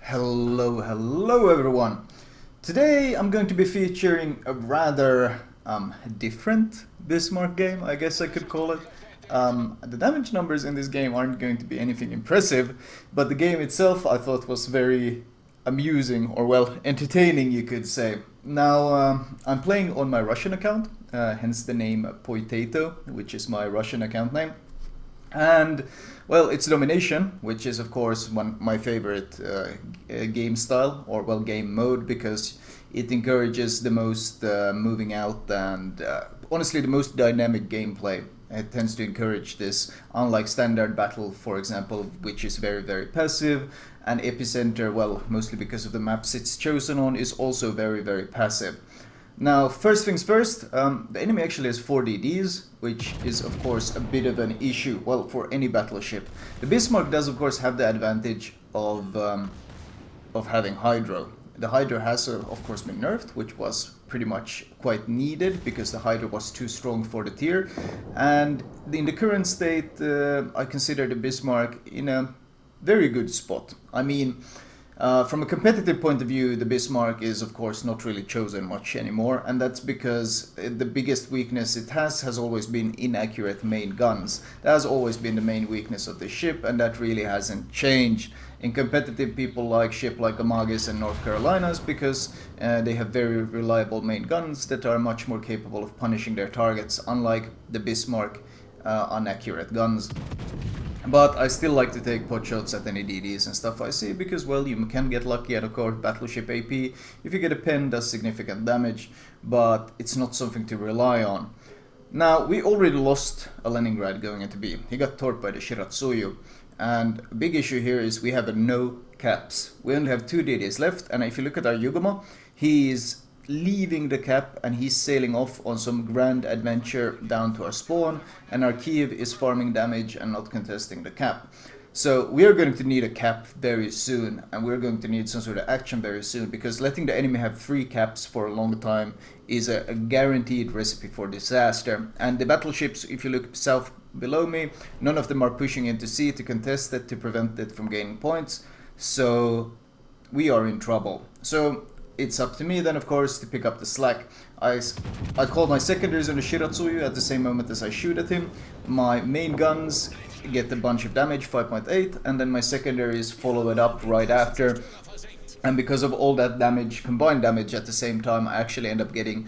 Hello everyone. Today I'm going to be featuring a rather different Bismarck game, I guess I could call it. The damage numbers in this game aren't going to be anything impressive, but the game itself I thought was very amusing, or well, entertaining you could say. Now I'm playing on my Russian account, hence the name Potato, which is my Russian account name. And well, it's domination, which is of course my favorite game style, or well, game mode, because it encourages the most moving out and honestly the most dynamic gameplay. It tends to encourage this, unlike standard battle, for example, which is very passive, and epicenter, well, mostly because of the maps it's chosen on, is also very passive. Now, first things first, the enemy actually has 4 DDs, which is of course a bit of an issue, well, for any battleship. The Bismarck does of course have the advantage of having Hydro. The Hydro has of course been nerfed, which was pretty much quite needed because the Hydro was too strong for the tier. And in the current state, I consider the Bismarck in a very good spot. I mean, from a competitive point of view, the Bismarck is of course not really chosen much anymore, and that's because the biggest weakness it has always been inaccurate main guns. That has always been the main weakness of the ship, and that really hasn't changed. In competitive, people like ship like Amagis and North Carolinas because they have very reliable main guns that are much more capable of punishing their targets, unlike the Bismarck inaccurate guns. But I still like to take pot shots at any DDs and stuff I see because, well, you can get lucky at a core battleship AP. If you get a pen, does significant damage, but it's not something to rely on. Now, we already lost a Leningrad going into B. He got torped by the Shiratsuyu. And a big issue here is we have no caps. We only have 2 DDs left, and if you look at our Yugamo, he is leaving the cap and he's sailing off on some grand adventure down to our spawn, and our Kiev is farming damage and not contesting the cap. So we are going to need a cap very soon, and we're going to need some sort of action very soon, because letting the enemy have 3 caps for a long time is a guaranteed recipe for disaster. And the battleships, if you look south below me, none of them are pushing into sea to contest it, to prevent it from gaining points, so we are in trouble. So it's up to me then, of course, to pick up the slack. I call my secondaries on the Shiratsuyu at the same moment as I shoot at him. My main guns get a bunch of damage, 5.8, and then my secondaries follow it up right after. And because of all that damage, combined damage at the same time, I actually end up getting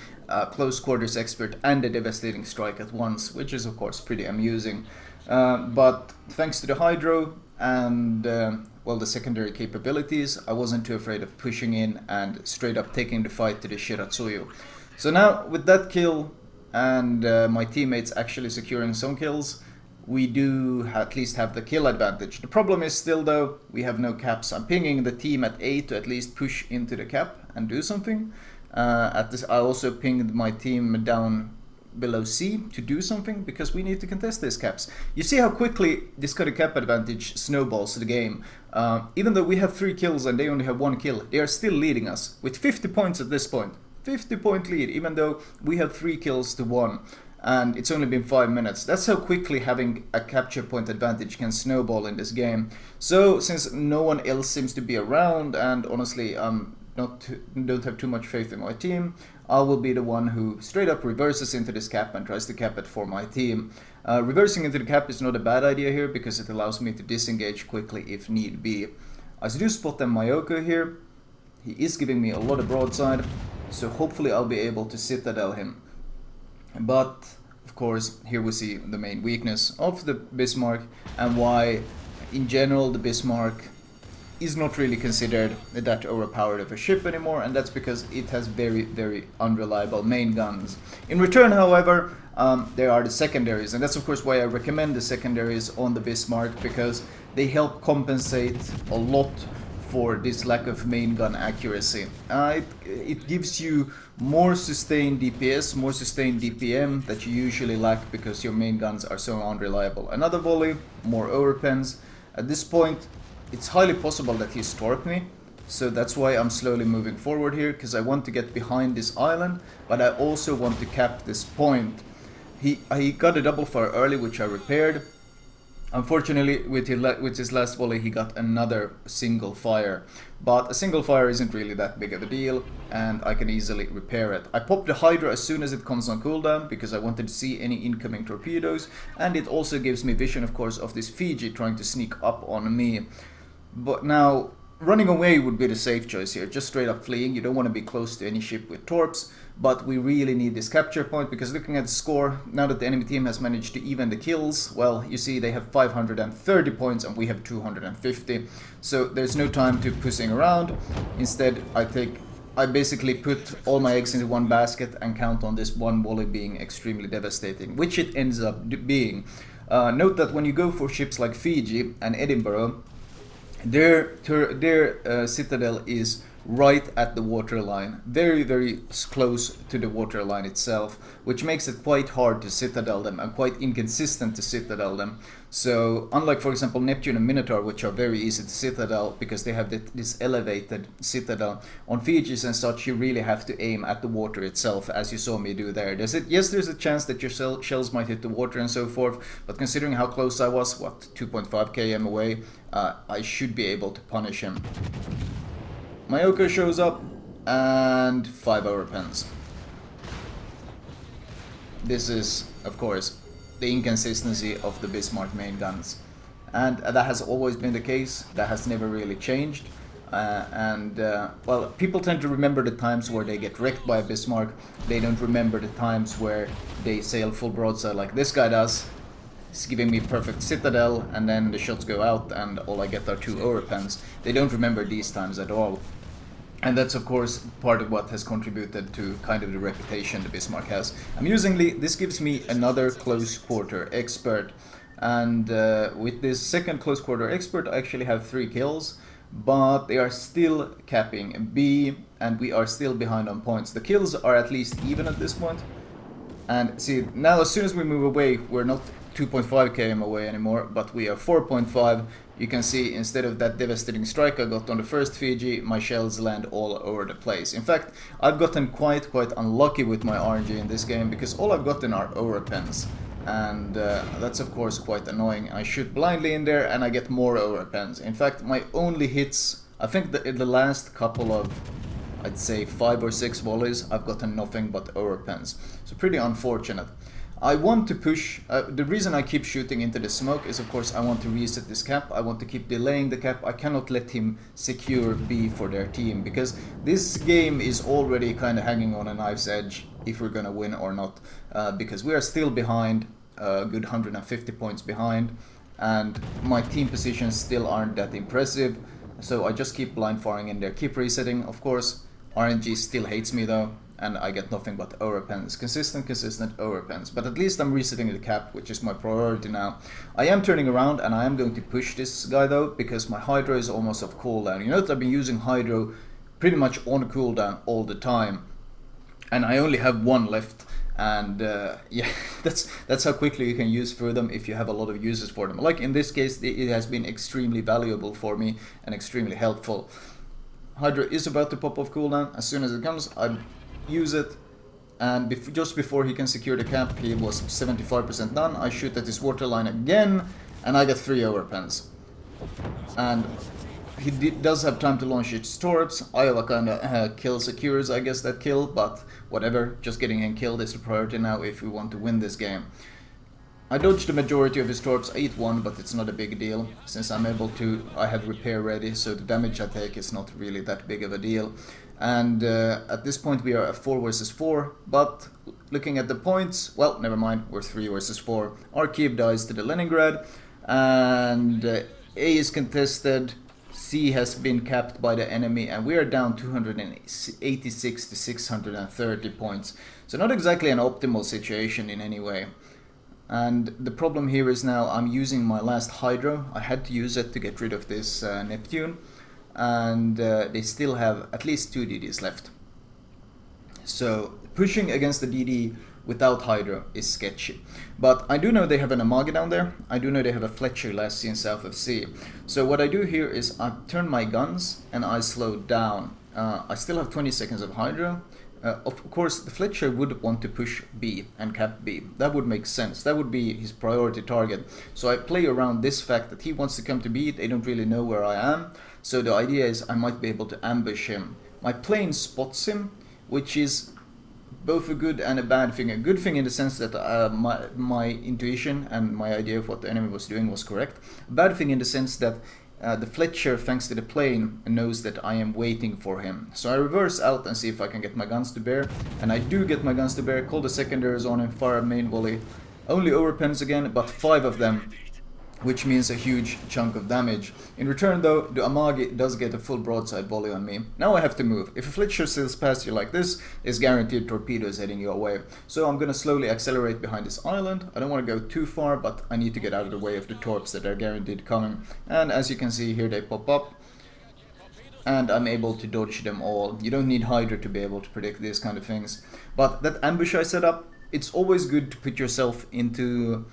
close quarters expert and a devastating strike at once, which is of course pretty amusing. But thanks to the Hydro and well, the secondary capabilities, I wasn't too afraid of pushing in and straight up taking the fight to the Shiratsuyu. So now with that kill and my teammates actually securing some kills, we do at least have the kill advantage. The problem is still though, we have no caps. I'm pinging the team at A to at least push into the cap and do something. I also pinged my team down below C to do something, because we need to contest these caps. You see how quickly this kind of cap advantage snowballs the game. Even though we have 3 kills and they only have 1 kill, they are still leading us with 50 points at this point. 50-point lead, even though we have 3 kills to 1. And it's only been 5 minutes. That's how quickly having a capture point advantage can snowball in this game. So since no one else seems to be around, and honestly don't have too much faith in my team, I will be the one who straight up reverses into this cap and tries to cap it for my team. Reversing into the cap is not a bad idea here, because it allows me to disengage quickly if need be. I do spot them Mayoko here. He is giving me a lot of broadside, so hopefully I'll be able to citadel him. But of course, here we see the main weakness of the Bismarck, and why in general the Bismarck is not really considered that overpowered of a ship anymore, and that's because it has very unreliable main guns. In return, however, there are the secondaries, and that's of course why I recommend the secondaries on the Bismarck, because they help compensate a lot for this lack of main gun accuracy. It gives you more sustained DPS, more sustained DPM that you usually lack because your main guns are so unreliable. Another volley, more overpens. At this point, it's highly possible that he torped me, so that's why I'm slowly moving forward here, because I want to get behind this island, but I also want to cap this point. He got a double fire early, which I repaired. Unfortunately, with his last volley, he got another single fire. But a single fire isn't really that big of a deal, and I can easily repair it. I pop the Hydra as soon as it comes on cooldown, because I wanted to see any incoming torpedoes, and it also gives me vision, of course, of this Fiji trying to sneak up on me. But now, running away would be the safe choice here, just straight up fleeing. You don't want to be close to any ship with torps, but we really need this capture point, because looking at the score, now that the enemy team has managed to even the kills, well, you see they have 530 points and we have 250, so there's no time to pussing around. Instead, I basically put all my eggs into one basket and count on this one volley being extremely devastating, which it ends up being. Note that when you go for ships like Fiji and Edinburgh, their citadel is right at the waterline, very very close to the waterline itself, which makes it quite hard to citadel them and quite inconsistent to citadel them. So unlike, for example, Neptune and Minotaur, which are very easy to citadel because they have this elevated citadel, on Fijis and such you really have to aim at the water itself, as you saw me do there. Yes, there's a chance that your shells might hit the water and so forth, but considering how close I was, what, 2.5 km away, I should be able to punish him. Mayoko shows up, and 5 overpens. This is, of course, the inconsistency of the Bismarck main guns. And that has always been the case, that has never really changed. Well, people tend to remember the times where they get wrecked by a Bismarck. They don't remember the times where they sail full broadside like this guy does. It's giving me perfect citadel, and then the shots go out and all I get are 2 overpens. They don't remember these times at all. And that's of course part of what has contributed to kind of the reputation the Bismarck has. Amusingly, this gives me another close quarter expert. And with this second close quarter expert, I actually have 3 kills. But they are still capping B, and we are still behind on points. The kills are at least even at this point. And see, now as soon as we move away, we're not 2.5 km away anymore, but we are 4.5. You can see instead of that devastating strike I got on the first Fiji, my shells land all over the place. In fact, I've gotten quite unlucky with my RNG in this game, because all I've gotten are overpens. And that's of course quite annoying. I shoot blindly in there and I get more overpens. In fact, my only hits, I think that in the last couple of, I'd say 5 or 6 volleys, I've gotten nothing but overpens. So pretty unfortunate. I want to push, the reason I keep shooting into the smoke is of course I want to reset this cap, I want to keep delaying the cap, I cannot let him secure B for their team, because this game is already kind of hanging on a knife's edge if we're gonna win or not, because we are still behind, a good 150 points behind, and my team positions still aren't that impressive, so I just keep blind firing in there, keep resetting. Of course, RNG still hates me though, and I get nothing but overpens. Consistent overpens. But at least I'm resetting the cap, which is my priority now. I am turning around and I am going to push this guy though, because my Hydro is almost off cooldown. You note I've been using Hydro pretty much on cooldown all the time, and I only have 1 left. And yeah, that's how quickly you can use for them if you have a lot of uses for them. Like in this case, it has been extremely valuable for me and extremely helpful. Hydra is about to pop off cooldown. As soon as it comes, I use it, and just before he can secure the cap, he was 75% done. I shoot at his waterline again, and I get 3 overpens. And he does have time to launch his torps. Iowa kinda kill secures, I guess, that kill, but whatever, just getting him killed is the priority now if we want to win this game. I dodged the majority of his torps. I eat 1, but it's not a big deal, since I'm able to, I have repair ready, so the damage I take is not really that big of a deal. And at this point we are at 4 versus 4, but looking at the points, well, never mind, we're 3 versus 4. Our Kiev dies to the Leningrad, and A is contested, C has been capped by the enemy, and we are down 286 to 630 points. So not exactly an optimal situation in any way. And the problem here is now I'm using my last Hydro. I had to use it to get rid of this Neptune, and they still have at least 2 DDs left. So pushing against the DD without Hydro is sketchy. But I do know they have an Amagi down there. I do know they have a Fletcher last seen south of sea. So what I do here is I turn my guns and I slow down. I still have 20 seconds of Hydro. Of course, the Fletcher would want to push B and cap B. That would make sense. That would be his priority target. So I play around this fact that he wants to come to B. They don't really know where I am. So the idea is I might be able to ambush him. My plane spots him, which is both a good and a bad thing. A good thing in the sense that my intuition and my idea of what the enemy was doing was correct. A bad thing in the sense that the Fletcher, thanks to the plane, knows that I am waiting for him. So I reverse out and see if I can get my guns to bear. And I do get my guns to bear, call the secondaries on him, fire a main volley. Only overpens again, but 5 of them, which means a huge chunk of damage. In return though, the Amagi does get a full broadside volley on me. Now I have to move. If a Fletcher sails past you like this, it's guaranteed torpedoes heading your way. So I'm gonna slowly accelerate behind this island. I don't want to go too far, but I need to get out of the way of the torps that are guaranteed coming. And as you can see here, they pop up. And I'm able to dodge them all. You don't need Hydra to be able to predict these kind of things. But that ambush I set up, it's always good to put yourself into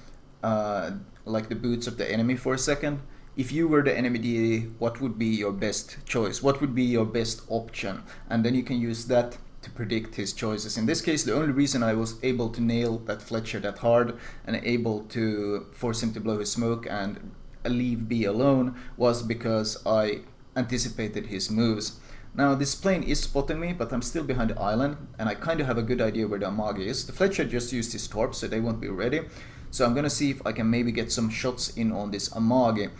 like the boots of the enemy for a second. If you were the enemy deity, what would be your best choice? What would be your best option? And then you can use that to predict his choices. In this case, the only reason I was able to nail that Fletcher that hard and able to force him to blow his smoke and leave B alone was because I anticipated his moves. Now this plane is spotting me, but I'm still behind the island, and I kind of have a good idea where the Amagi is. The Fletcher just used his torps, so they won't be ready. So I'm gonna see if I can maybe get some shots in on this Amagi.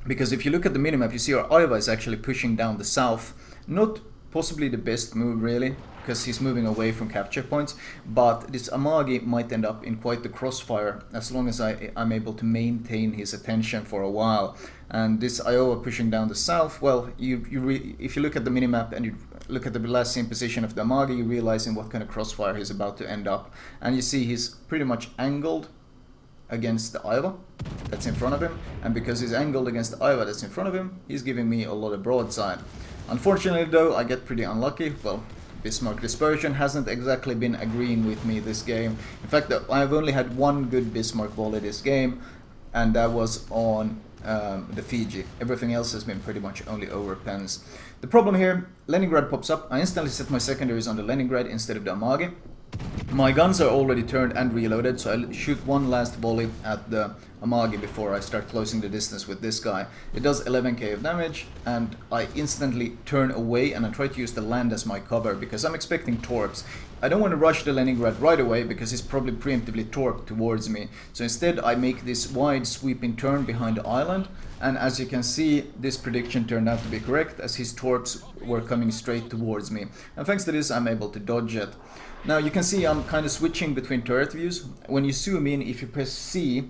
Because if you look at the minimap, you see our Aiva is actually pushing down the south. Not possibly the best move really, because he's moving away from capture points, but this Amagi might end up in quite the crossfire as long as I'm able to maintain his attention for a while. And this Iowa pushing down the south, well, if you look at the minimap and you look at the last seen position of the Amagi, you realize in what kind of crossfire he's about to end up. And you see he's pretty much angled against the Iowa that's in front of him, and because he's angled against the Iowa that's in front of him, he's giving me a lot of broadside. Unfortunately though, I get pretty unlucky. Well, Bismarck Dispersion hasn't exactly been agreeing with me this game. In fact, I've only had one good Bismarck volley this game, and that was on the Fiji. Everything else has been pretty much only overpens. The problem here, Leningrad pops up. I instantly set my secondaries on the Leningrad instead of the Amagi. My guns are already turned and reloaded, so I shoot one last volley at the Amagi before I start closing the distance with this guy. It does 11k of damage, and I instantly turn away and I try to use the land as my cover because I'm expecting torps. I don't want to rush the Leningrad right away because he's probably preemptively torped towards me. So instead I make this wide sweeping turn behind the island, and as you can see, this prediction turned out to be correct as his torps were coming straight towards me. And thanks to this I'm able to dodge it. Now you can see I'm kind of switching between turret views. When you zoom in, if you press C,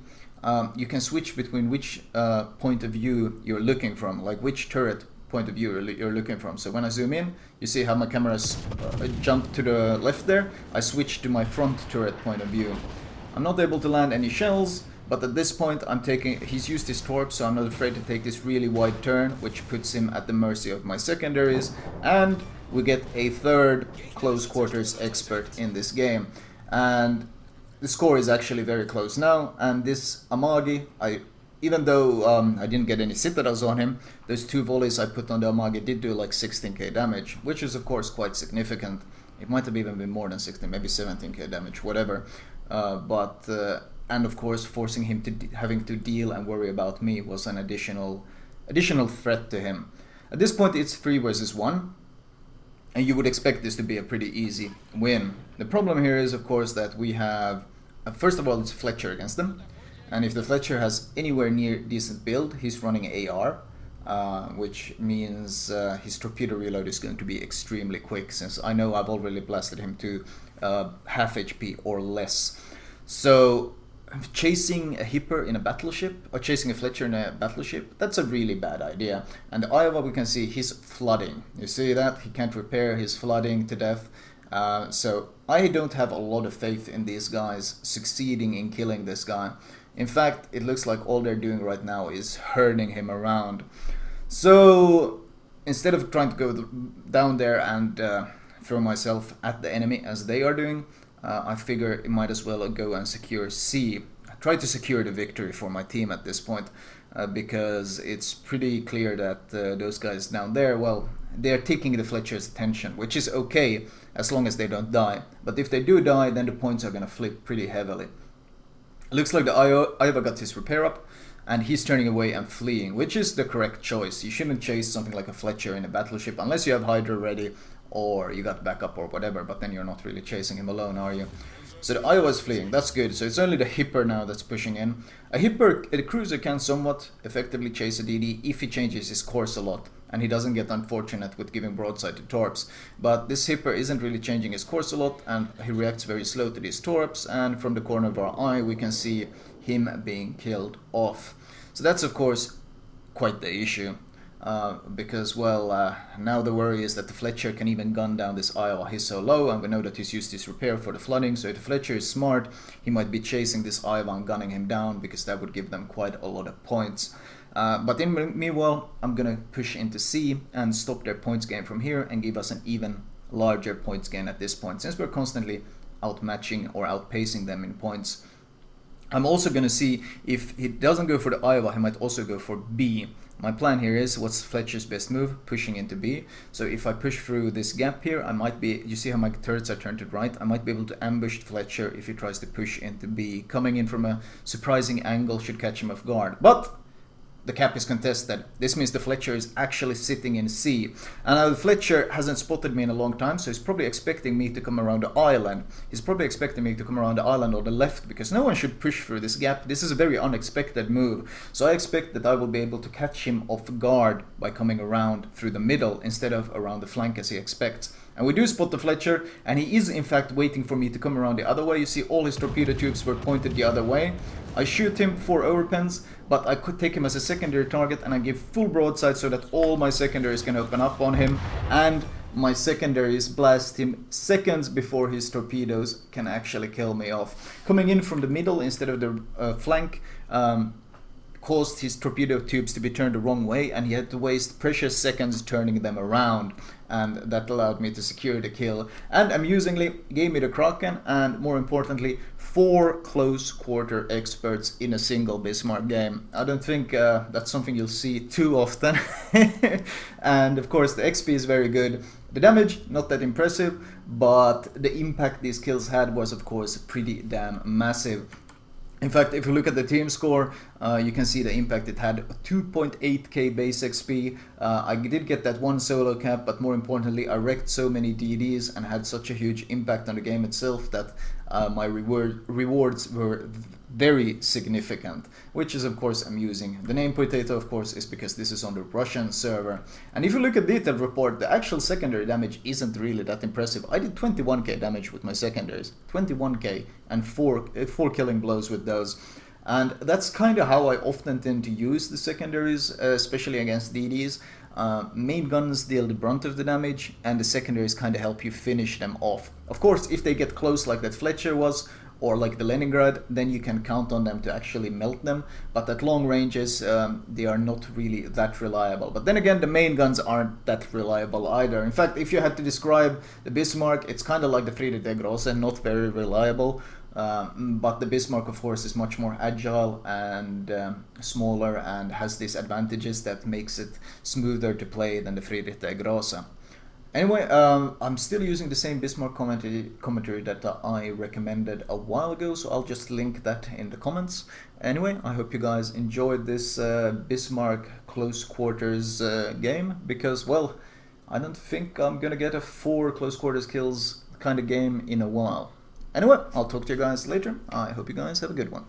you can switch between which point of view you're looking from, like which turret point of view you're looking from. So when I zoom in, you see how my cameras jump to the left there. I switch to my front turret point of view. I'm not able to land any shells, but at this point he's used his torp, so I'm not afraid to take this really wide turn, which puts him at the mercy of my secondaries, and we get a third close quarters expert in this game. And the score is actually very close now, and this Amagi, even though I didn't get any citadels on him, those 2 volleys I put on the Amagi did do like 16k damage, which is of course quite significant. It might have even been more than 16, maybe 17k damage, whatever. And of course forcing him to having to deal and worry about me was an additional threat to him. At this point it's 3 versus 1. And you would expect this to be a pretty easy win. The problem here is, of course, that we have, first of all, it's Fletcher against them. And if the Fletcher has anywhere near decent build, he's running AR, which means his torpedo reload is going to be extremely quick, since I know I've already blasted him to half HP or less. So chasing a Hipper in a battleship, or chasing a Fletcher in a battleship, that's a really bad idea. And the Iowa, we can see he's flooding. You see that? He can't repair, he's flooding to death. So I don't have a lot of faith in these guys succeeding in killing this guy. In fact, it looks like all they're doing right now is herding him around. So instead of trying to go down there and throw myself at the enemy as they are doing, I figure it might as well go and secure C. Try to secure the victory for my team at this point, because it's pretty clear that those guys down there, well, they are taking the Fletcher's attention, which is okay as long as they don't die. But if they do die, then the points are going to flip pretty heavily. It looks like the Iowa got his repair up, and he's turning away and fleeing, which is the correct choice. You shouldn't chase something like a Fletcher in a battleship unless you have Hydra ready or you got backup or whatever, but then you're not really chasing him alone, are you? So the Iowa is fleeing, that's good. So it's only the Hipper now that's pushing in. A cruiser can somewhat effectively chase a DD if he changes his course a lot, and he doesn't get unfortunate with giving broadside to torps. But this Hipper isn't really changing his course a lot, and he reacts very slow to these torps, and from the corner of our eye we can see him being killed off. So that's of course quite the issue. Because, well, now the worry is that the Fletcher can even gun down this Iowa. He's so low, and we know that he's used his repair for the flooding, so if the Fletcher is smart, he might be chasing this Iowa and gunning him down, because that would give them quite a lot of points. But in meanwhile, I'm gonna push into C and stop their points gain from here and give us an even larger points gain at this point, since we're constantly outmatching or outpacing them in points. I'm also going to see if he doesn't go for the Iowa, he might also go for B. My plan here is, what's Fletcher's best move? Pushing into B. So if I push through this gap here, I might be, you see how my turrets are turned to right? I might be able to ambush Fletcher if he tries to push into B. Coming in from a surprising angle should catch him off guard. But the cap is contested. This means the Fletcher is actually sitting in C. And now the Fletcher hasn't spotted me in a long time, so he's probably expecting me to come around the island. He's probably expecting me to come around the island or the left, because no one should push through this gap. This is a very unexpected move. So I expect that I will be able to catch him off guard by coming around through the middle instead of around the flank as he expects. And we do spot the Fletcher, and he is in fact waiting for me to come around the other way. You see all his torpedo tubes were pointed the other way. I shoot him for overpens, but I could take him as a secondary target, and I give full broadside so that all my secondaries can open up on him, and my secondaries blast him seconds before his torpedoes can actually kill me off. Coming in from the middle instead of the flank caused his torpedo tubes to be turned the wrong way, and he had to waste precious seconds turning them around, and that allowed me to secure the kill. And amusingly gave me the Kraken, and more importantly 4 close quarter experts in a single Bismarck game. I don't think that's something you'll see too often. And of course the XP is very good. The damage, not that impressive, but the impact these kills had was of course pretty damn massive. In fact, if you look at the team score, you can see the impact it had. 2.8k base XP. I did get that one solo cap, but more importantly, I wrecked so many DDs and had such a huge impact on the game itself that my rewards were very significant, which is of course amusing. The name potato, of course, is because this is on the Russian server. And if you look at detailed report, the actual secondary damage isn't really that impressive. I did 21k damage with my secondaries, 21k, and 4 killing blows with those. And that's kind of how I often tend to use the secondaries, especially against DDs. Main guns deal the brunt of the damage, and the secondaries kind of help you finish them off. Of course, if they get close like that Fletcher was, or like the Leningrad, then you can count on them to actually melt them, but at long ranges they are not really that reliable. But then again, the main guns aren't that reliable either. In fact, if you had to describe the Bismarck, it's kind of like the Friedrich Grosse, not very reliable. But the Bismarck, of course, is much more agile and smaller, and has these advantages that makes it smoother to play than the Friedrich Grosse. Anyway, I'm still using the same Bismarck commentary that I recommended a while ago, so I'll just link that in the comments. Anyway, I hope you guys enjoyed this Bismarck close quarters game, because, well, I don't think I'm gonna get a 4 close quarters kills kind of game in a while. Anyway, I'll talk to you guys later. I hope you guys have a good one.